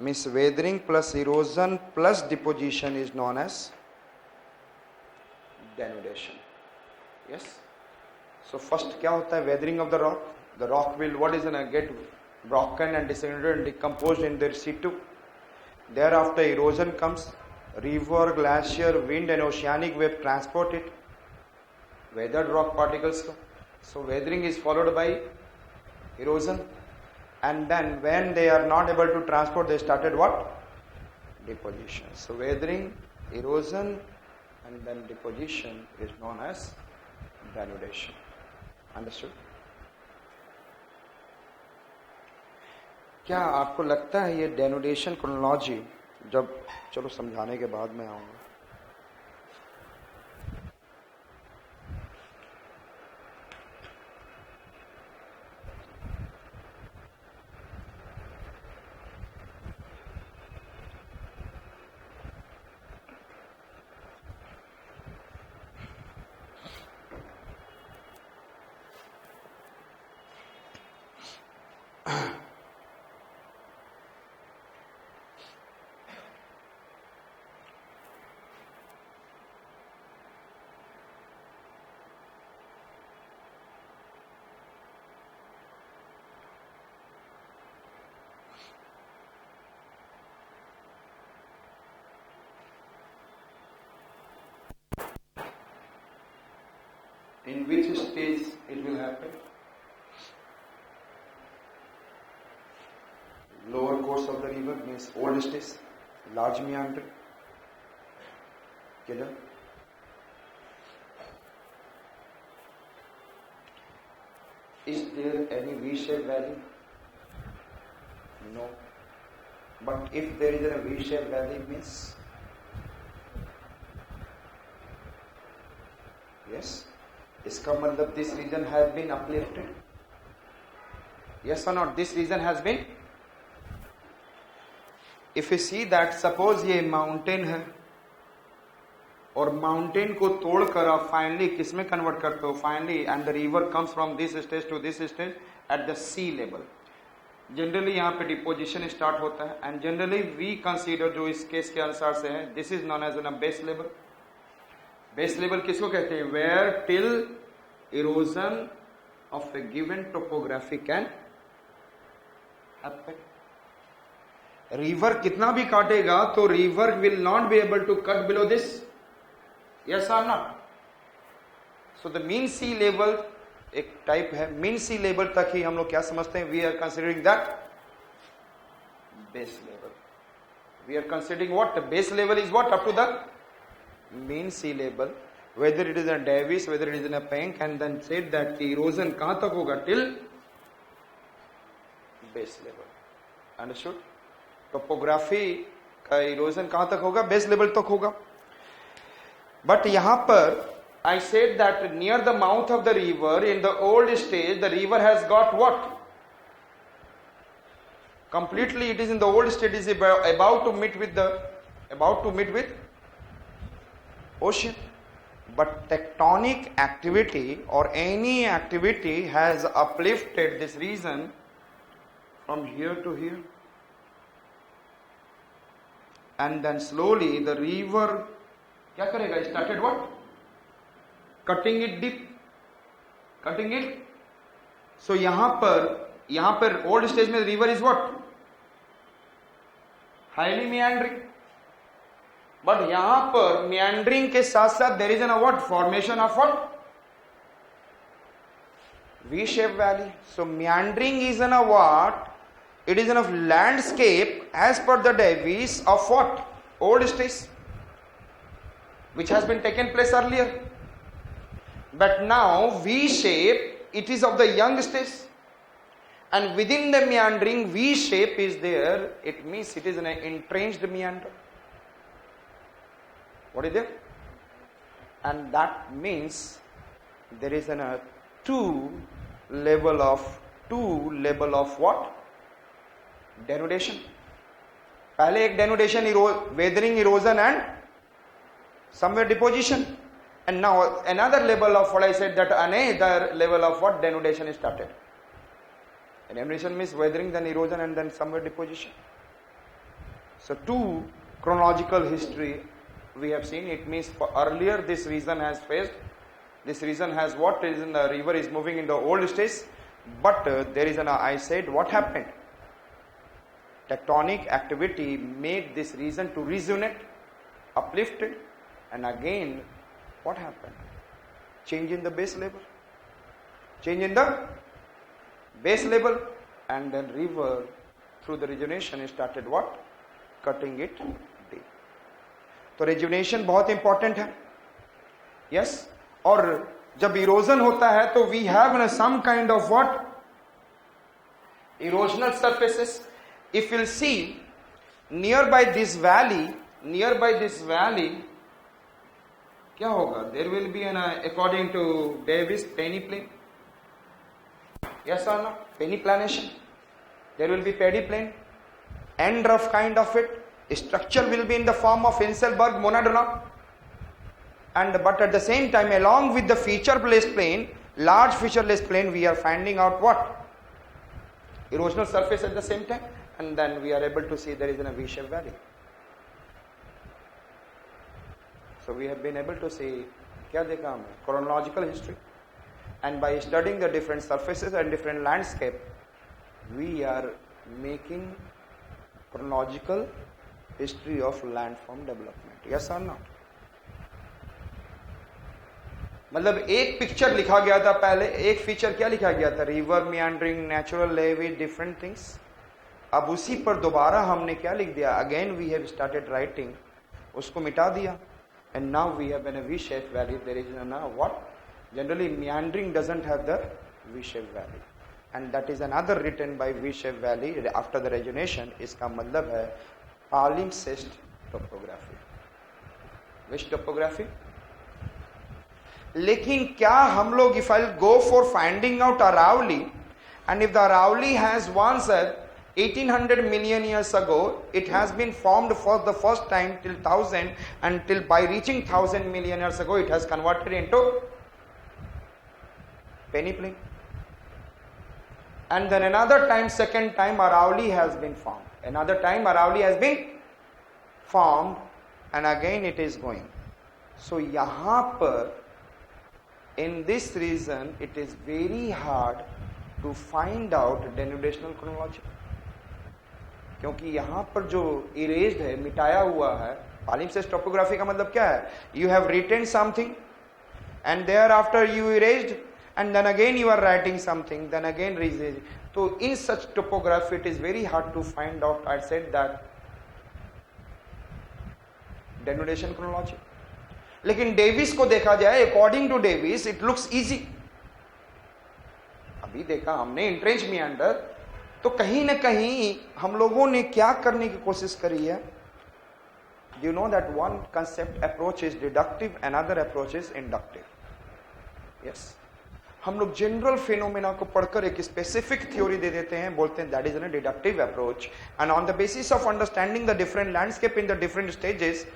means weathering plus erosion plus deposition is known as denudation. Yes. So first क्या होता है? Weathering of the rock. The rock will get broken and disintegrated and decomposed in their situ. Thereafter erosion comes. River, glacier, wind and oceanic wave transport it. Weathered rock particles. So weathering is followed by erosion. And then when they are not able to transport, they started what? Deposition. So weathering, erosion and then deposition is known as denudation. Understood? क्या आपको लगता है ये denudation chronology जब चलो समझाने के बाद मैं आऊंगा. In which stage it will happen? Lower course of the river means old stage, large meander. Clear? Is there any V-shaped valley? No. But if there is a V-shaped valley means? Yes. इसका मतलब this region has been uplifted. Yes or not? This region has been. If you see that, suppose ये mountain है और mountain को तोड़कर आप finally किस में convert करते हो? Finally, and the river comes from this stage to this stage at the sea level. Generally यहाँ पे deposition start होता है and generally we consider जो इस case के अनुसार से है, this is known as a base level. Base level किसको कहते हैं? Where till erosion of a given topography can happen. River कितना भी काटेगा तो river will not be able to cut below this. Yes और not? So the mean sea level एक type है. मीन सी लेवल तक ही हम लोग क्या समझते हैं? We are considering that base level. We are considering what? The base level is what? Up to the mean sea level, whether it is in Davis, whether it is in a Penk, and then said that the erosion कहाँ तक होगा? Till base level. Understood? Topography का erosion कहाँ तक होगा? Base level तक होगा. But यहाँ पर I said that near the mouth of the river, in the old stage, the river has got what? Completely, it is in the old stage, is about to meet with ocean. But tectonic activity or any activity has uplifted this region from here to here, and then slowly the river क्या करेगा? Started what? Cutting it deep, cutting it. So यहाँ पर old stage में river is what? Highly meandering. But यहाँ पर meandering के साथ साथ there is a what? Formation of what? V-shaped valley. So meandering is a what? It is a landscape as per the Davis of what? Old stage, which has been taken place earlier. But now V-shape, it is of the young stage. And within the meandering, V-shape is there. It means it is an entrenched meander. What is there? And that means there is a two level of what? Denudation. पहले एक denudation, weathering, erosion and somewhere deposition. And now another level of what I said, that another level of what? Denudation is started. Denudation means weathering, then erosion and then somewhere deposition. So two chronological history we have seen. It means earlier this region has faced, this region has what is in the river is moving in the old stage, but there is an, I said what happened? Tectonic activity made this region to resonate, uplifted, and again what happened? Change in the base level. Change in the base level, and then river through the rejuvenation started what? Cutting it deep. तो rejuvenation बहुत important है. Yes. और जब erosion होता है तो we have some kind of what? Erosional surfaces. If you'll see nearby this valley, क्या होगा? There will be an according to Davis peneplain. Yes or no? Peniplanation. There will be pediplain, end rough kind of it. Structure will be in the form of Hinselberg monadona. And but at the same time, along with the featureless plane, large featureless plane, we are finding out what? Erosional surface at the same time, and then we are able to see there is a V-shaped valley. So we have been able to see क्या देखा हमने? Chronological history. And by studying the different surfaces and different landscape, we are making chronological history of landform development. Yes or not? मतलब एक picture लिखा गया था पहले, एक फीचर क्या लिखा गया था? River meandering, natural levee, different things. अब उसी पर दोबारा हमने क्या लिख दिया? Again we have started writing. उसको मिटा दिया. And now we have in a V-shaped valley. There is now what? Generally meandering doesn't have the V-shaped valley. And that is another written by V-shaped valley after the rejuvenation. इसका मतलब है palimpsest topography. Which topography? लेकिन क्या हम लोग if I'll go for finding out Aravalli, and if the Aravalli has once 1800 million years ago, it has been formed for the first time till 1000, and till by reaching 1000 million years ago, it has converted into peneplain. And then another time, second time, Aravalli has been formed. Another time, Aravalli has been formed, and again it is going. So, यहाँ पर in this region, it is very hard to find out denudational chronology. क्योंकि यहाँ पर जो erased है, मिटाया हुआ है, palimpsest topography का मतलब क्या है? You have written something, and thereafter you erased, and then again you are writing something, then again erased. So in such topography, it is very hard to find out. I said that denudation chronology. लेकिन Davis को देखा जाए, according to Davis it looks easy. अभी देखा हमने entrench मियांडर, तो कहीं ना कहीं हम लोगों ने क्या करने की कोशिश करी है? You know that one concept approach is deductive, another approach is inductive. Yes, हम लोग जनरल फिनोमेना को पढ़कर एक स्पेसिफिक थ्योरी दे देते हैं, बोलते हैं that is an deductive approach, and on the basis of understanding the different landscape in the different stages